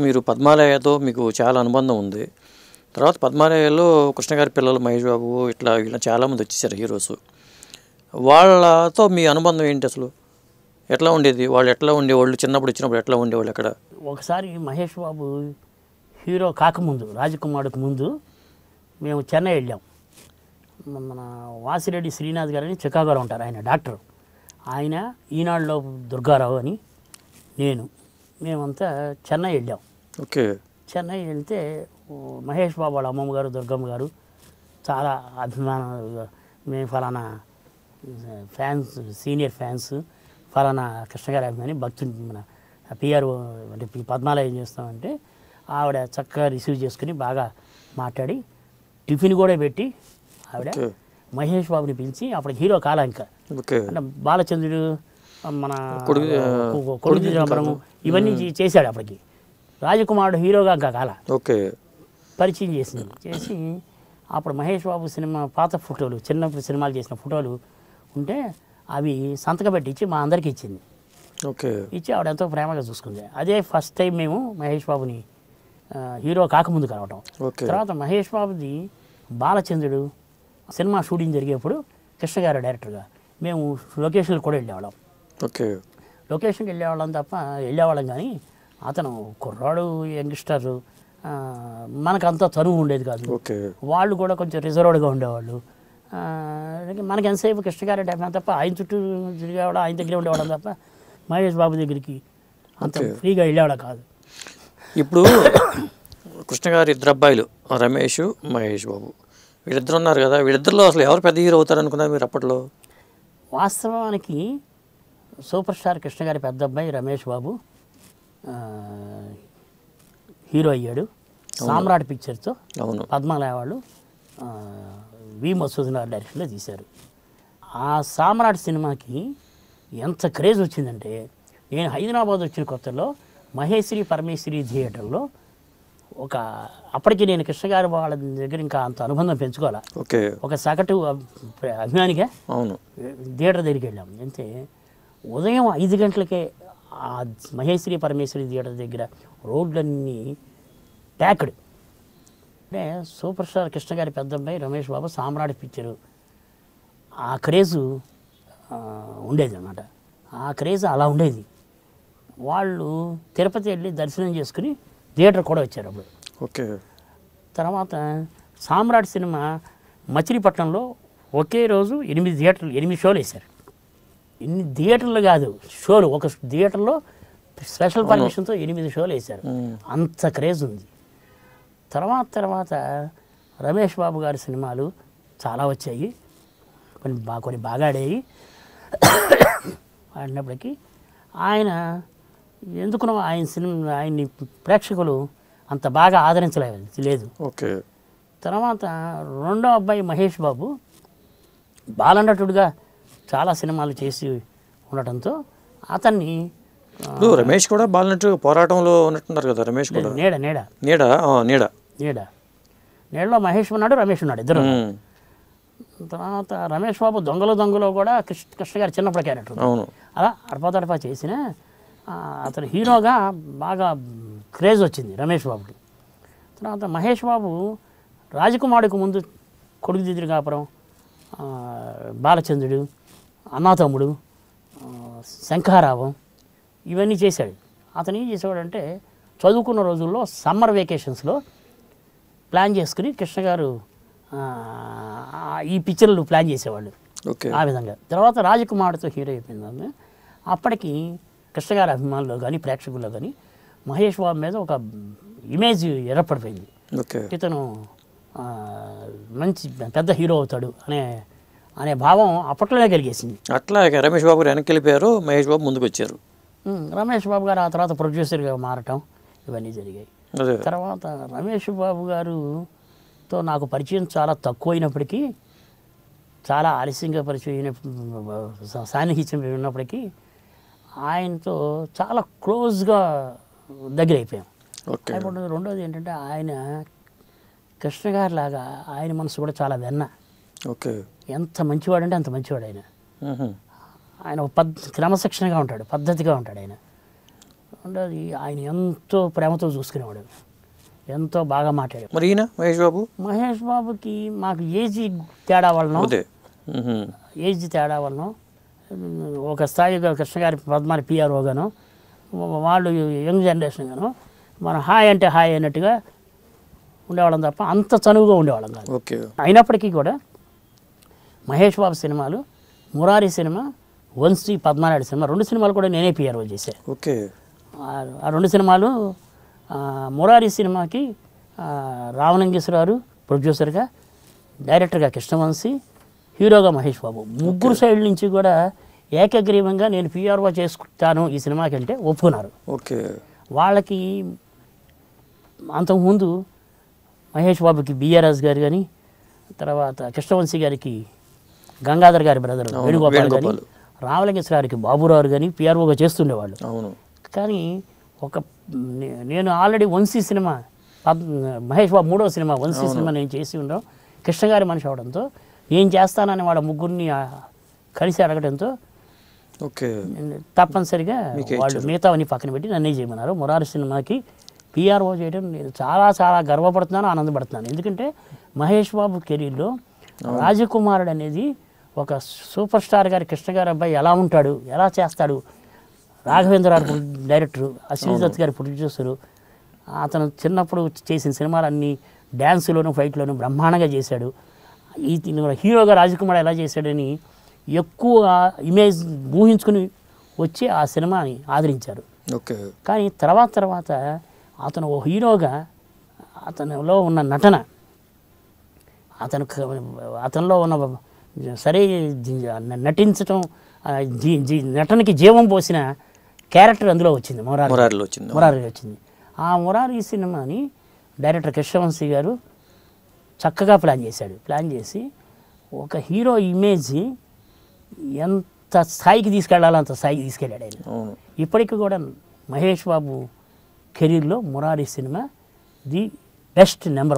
మీరు పద్మాలయతో మీకు చాలా అనుబంధం ఉంది. తర్వాత పద్మాలయలో కృష్ణ గారి పిల్లలు మహేష్ బాబు ఇట్లా ఇలా చాలామంది వచ్చేసారు హీరోస్. వాళ్ళతో మీ అనుబంధం ఏంటి అసలు? ఎట్లా ఉండేది? వాళ్ళు ఎట్లా ఉండేవాళ్ళు? చిన్నప్పుడు వచ్చినప్పుడు ఎట్లా ఉండేవాళ్ళు అక్కడ? ఒకసారి మహేష్ బాబు హీరో కాకముందు, రాజకుమారుడికి ముందు మేము చెన్నై వెళ్ళాం. మన వాసిరెడ్డి శ్రీనాథ్ గారని చికాగోలో ఉంటారు, ఆయన డాక్టర్. ఆయన ఈనాడులో దుర్గారావు అని మేమంతా చెన్నై వెళ్ళాం. ఓకే. చెన్నై వెళ్తే మహేష్ బాబు వాళ్ళ అమ్మమ్మ గారు, దుర్గమ్మ గారు చాలా అభిమానం, మేము ఫలానా ఫ్యాన్స్, సీనియర్ ఫ్యాన్స్, ఫలానా కృష్ణగారి అభిమాని, భక్తులు, మన పిఆర్ఓ అంటే పద్మాలయం చేస్తామంటే ఆవిడ చక్కగా రిసీవ్ చేసుకుని బాగా మాట్లాడి టిఫిన్ కూడా పెట్టి ఆవిడ మహేష్ బాబుని పిలిచి, అప్పుడు హీరో కాలం ఇంకా అంటే బాలచంద్రుడు, మన కొడుకు ఇవన్నీ చేశాడు. అప్పటికి రాజకుమారుడు హీరోగా ఇంకా కాల పరిచయం చేసి అప్పుడు మహేష్ బాబు సినిమా పాత ఫోటోలు, చిన్నప్పుడు సినిమాలు చేసిన ఫోటోలు ఉంటే అవి సంతకం పెట్టి ఇచ్చి మా అందరికీ ఇచ్చింది. ఇచ్చి ఆవిడ ఎంతో ప్రేమగా చూసుకుంది. అదే ఫస్ట్ టైం మేము మహేష్ బాబుని హీరో కాకముందు కలవటం. తర్వాత మహేష్ బాబుది బాలచంద్రుడు సినిమా షూటింగ్ జరిగేప్పుడు కృష్ణ గారు డైరెక్టర్గా మేము లొకేషన్కి కూడా వెళ్ళేవాళ్ళం. లొకేషన్కి వెళ్ళేవాళ్ళం కానీ అతను కుర్రాడు, యంగ్స్టర్, మనకంతా చనువు ఉండేది కాదు. వాళ్ళు కూడా కొంచెం రిజర్వ్డ్గా ఉండేవాళ్ళు. మనకి ఎంతసేపు కృష్ణ గారి టైం తప్ప ఆయన చుట్టూ తిరిగేవాడు, ఆయన దగ్గర ఉండేవాళ్ళం తప్ప మహేష్ బాబు దగ్గరికి అంత ఫ్రీగా వెళ్ళేవాడు కాదు. ఇప్పుడు కృష్ణ గారి ఇద్దరు అబ్బాయిలు రమేష్, మహేష్ బాబు, వీళ్ళిద్దరు ఉన్నారు కదా, వీళ్ళిద్దరిలో అసలు ఎవరు పెద్ద హీరో అవుతారు అనుకున్నారు మీరు అప్పట్లో? వాస్తవానికి సూపర్ స్టార్ కృష్ణ గారి పెద్ద అబ్బాయి రమేష్ బాబు హీరో అయ్యాడు. సామ్రాట్ పిక్చర్తో పద్మాలయ వాళ్ళు వి మసూదన్ గారి డైరెక్షన్లో తీశారు. ఆ సామ్రాట్ సినిమాకి ఎంత క్రేజ్ వచ్చిందంటే, నేను హైదరాబాద్ వచ్చిన కొత్తలో మహేశ్వరి పరమేశ్వరి థియేటర్లో అప్పటికి నేను కృష్ణ గారి వాళ్ళ దగ్గర ఇంకా అంత అనుబంధం పెంచుకోవాలి. ఒక సగటు అభిమానిగా థియేటర్ దగ్గరికి వెళ్ళాం. అంటే ఉదయం 5 గంటలకే ఆ మహేశ్వరి పరమేశ్వరి థియేటర్ దగ్గర రోడ్లన్నీ ప్యాక్డ్. అంటే సూపర్ స్టార్ కృష్ణ గారి పెద్ద అబ్బాయి రమేష్ బాబు సామ్రాట్ పిక్చరు ఆ క్రేజు ఉండేది అన్నమాట. ఆ క్రేజ్ అలా ఉండేది. వాళ్ళు తిరుపతి వెళ్ళి దర్శనం చేసుకుని థియేటర్ కూడా వచ్చారు అప్పుడు. తర్వాత సామ్రాట్ సినిమా మచిలీపట్నంలో ఒకే రోజు 8 షోలు వేశారు. ఇన్ని థియేటర్లు కాదు, షోలు ఒక థియేటర్లో స్పెషల్ పర్మిషన్తో 8 షోలు వేశారు. అంత క్రేజ్ ఉంది. తర్వాత రమేష్ బాబు గారి సినిమాలు చాలా వచ్చాయి, కొన్ని బాగా ఆడాయి. ఆడినప్పటికీ ఆయన ఎందుకునో ఆయన్ని ప్రేక్షకులు అంత బాగా ఆదరించలేదు. తర్వాత రెండో అబ్బాయి మహేష్ బాబు బాలనటుడుగా చాలా సినిమాలు చేసి ఉండటంతో అతన్ని రమేష్ కూడా బాలనటు పోరాటంలో ఉన్నట్టున్నారు కదా. రమేష్ కూడా నీడలో మహేష్ ఉన్నాడు, రమేష్ ఉన్నాడు, ఇద్దరు. తర్వాత రమేష్ బాబు దొంగలో కూడా కృష్ణ గారి చిన్నప్పుడు క్యారెక్టర్ అలా అడపా చేసిన అతను హీరోగా బాగా క్రేజ్ వచ్చింది రమేష్ బాబుకి. తర్వాత మహేష్ బాబు రాజకుమారుడికి ముందు కొడుకు దిద్దురు కాపురం, బాలచంద్రుడు, అన్నాతమ్ముడు, శంఖారావం ఇవన్నీ చేశాడు. అతను ఏం చేసేవాడంటే చదువుకున్న రోజుల్లో సమ్మర్ వెకేషన్స్లో ప్లాన్ చేసుకుని కృష్ణ గారు ఈ పిక్చర్లు ప్లాన్ చేసేవాళ్ళు ఆ విధంగా. తర్వాత రాజకుమారుడితో హీరో అయిపోయింది. అప్పటికి కృష్ణ గారి అభిమానులు కానీ ప్రేక్షకుల్లో కానీ మహేష్ బాబు మీద ఒక ఇమేజ్ ఏర్పడిపోయింది. ఇతను మంచి పెద్ద హీరో అవుతాడు అనే భావం అప్పట్లోనే కలిగేసింది. అట్లా రమేష్ బాబు గారు వెనక్కి వెళ్ళిపోయారు, మహేష్ బాబు ముందుకు వచ్చారు. రమేష్ బాబు గారు ఆ తర్వాత ప్రొడ్యూసర్గా మారటం ఇవన్నీ జరిగాయి. తర్వాత రమేష్ బాబు గారుతో నాకు పరిచయం చాలా తక్కువ అయినప్పటికీ, చాలా ఆలస్యంగా పరిచయం సాన్నిహిత్యం ఉన్నప్పటికీ ఆయనతో చాలా క్లోజ్గా దగ్గర అయిపోయాం. అయిపోతుంది. రెండోది ఏంటంటే ఆయన కృష్ణ గారి లాగా ఆయన మనసు కూడా చాలా వెన్న. ఎంత మంచివాడంటే అంత మంచివాడు ఆయన. ఆయన క్రమశిక్షణగా ఉంటాడు, పద్ధతిగా ఉంటాడు. ఆయన అంటే అది ఆయన ఎంతో ప్రేమతో చూసుకునేవాడు, ఎంతో బాగా మాట్లాడాడు. మరి ఈయన మహేష్ బాబుకి మాకు ఏజ్ తేడా వలన ఒక స్థాయిగా కృష్ణ గారి పద్మాని పిఆర్ఓ గాను, వాళ్ళు యంగ్ జనరేషన్ గాను మనం హాయ్ అంటే హాయ్ అన్నట్టుగా ఉండేవాళ్ళం తప్ప అంత చనువుగా ఉండేవాళ్ళం కాదు. అయినప్పటికీ కూడా మహేష్ బాబు సినిమాలు, మురారి సినిమా, వంశీ పద్మనాయుడు సినిమా 2 సినిమాలు కూడా నేనే పిఆర్ఓ చేశాను. ఆ 2 సినిమాలు మురారి సినిమాకి రామలింగేశ్వరరావు ప్రొడ్యూసర్గా, డైరెక్టర్గా కృష్ణవంశీ, హీరోగా మహేష్ బాబు, ముగ్గురు సైడ్ నుంచి కూడా ఏకగ్రీవంగా నేను పిఆర్ఓ చేసుకుంటాను ఈ సినిమాకి అంటే ఒప్పుకున్నారు. వాళ్ళకి అంతకుముందు మహేష్ బాబుకి బిఆర్ఎస్ గారు కానీ, తర్వాత కృష్ణవంశీ గారికి గంగాధర్ గారి బ్రదర్ వేణుగోపాల్ కానీ, రామలింగేశ్వరారికి బాబురావు కానీ పిఆర్ఓగా చేస్తుండేవాళ్ళు. కానీ నేను ఆల్రెడీ వంశీ సినిమా, మహేష్ బాబు 3వ సినిమా వంశీ సినిమా నేను చేసి ఉండడం, కృష్ణగారి మనిషి అవడంతో నేను చేస్తానని వాళ్ళ ముగ్గురిని కలిసి అడగడంతో తప్పనిసరిగా వాళ్ళు మిగతావన్నీ పక్కన పెట్టి నన్నే చేయమన్నారు. మురారి సినిమాకి పిఆర్ఓ చేయడం నేను చాలా చాలా గర్వపడుతున్నాను, ఆనందపడుతున్నాను. ఎందుకంటే మహేష్ బాబు కెరీర్లో రాజకుమారుడు అనేది ఒక సూపర్ స్టార్ గారి కృష్ణ గారి అబ్బాయి ఎలా ఉంటాడు, ఎలా చేస్తాడు, రాఘవేంద్ర గారు డైరెక్టరు, అశ్విని దత్ గారి ప్రొడ్యూసరు, అతను చిన్నప్పుడు చేసిన సినిమాలన్నీ డ్యాన్సులోను ఫైట్లోను బ్రహ్మాండంగా చేశాడు. ఈ హీరోగా రాజకుమారుడు ఎలా చేశాడని ఎక్కువ ఇమేజ్ ఊహించుకుని వచ్చి ఆ సినిమాని ఆదరించారు. కానీ తర్వాత అతను ఓ హీరోగా అతనిలో ఉన్న నటన, అతనిలో ఉన్న సరే నటించటం, నటనకి జీవం పోసిన క్యారెక్టర్ అందులో వచ్చింది, మురారి వచ్చింది. ఆ మురారి సినిమాని డైరెక్టర్ కృష్ణవంశీ గారు చక్కగా ప్లాన్ చేసి ఒక హీరో ఇమేజ్ ఎంత స్థాయికి తీసుకెళ్లాలో అంత స్థాయికి తీసుకెళ్ళాడు ఆయన. ఇప్పటికీ కూడా మహేష్ బాబు కెరీర్లో Murari cinema the best number 1.